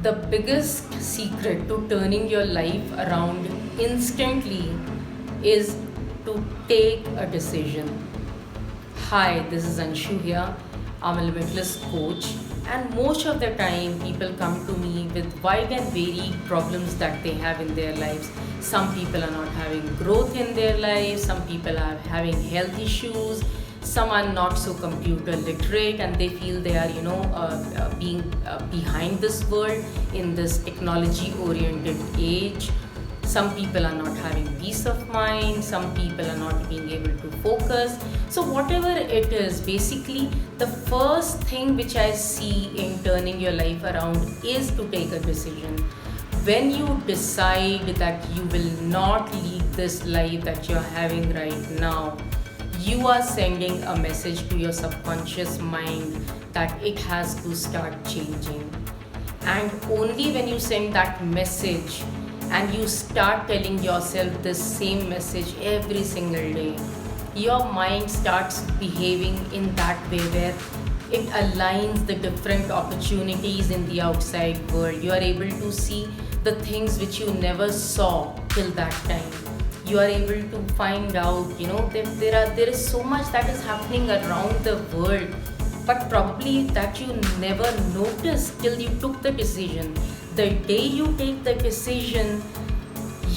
The biggest secret to turning your life around instantly is to take a decision. Hi, this is Anshu here. I'm a limitless coach, and most of the time, people come to me with wide and varied problems that they have in their lives. Some people are not having growth in their lives, some people are having health issues, some are not so computer literate and they feel they are being behind this world in this technology oriented age. Some people are not having peace of mind, some people are not being able to focus. So whatever it is, basically the first thing which I see in turning your life around is to take a decision. When you decide that you will not lead this life that you're having right now, you are sending a message to your subconscious mind that it has to start changing. And only when you send that message and you start telling yourself this same message every single day, your mind starts behaving in that way where it aligns the different opportunities in the outside world. You are able to see the things which you never saw till that time. You are able to find out, that there is so much that is happening around the world, but probably that you never noticed till you took the decision. The day you take the decision,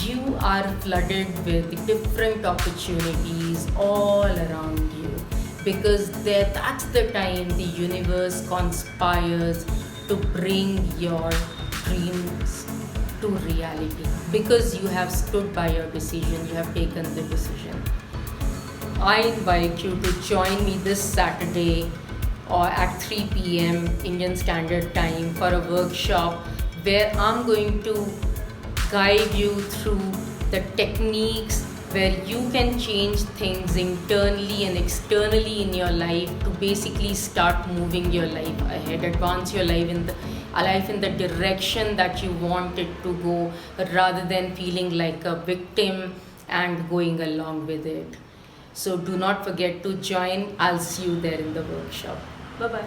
you are flooded with different opportunities all around you, because that's the time the universe conspires to bring your dreams to reality, because you have stood by your decision, you have taken the decision. I invite you to join me this Saturday or at 3 p.m. Indian Standard Time for a workshop where I'm going to guide you through the techniques where you can change things internally and externally in your life to basically start moving your life ahead, advance your life in the direction that you want it to go, rather than feeling like a victim and going along with it. So do not forget to join. I'll see you there in the workshop. Bye bye.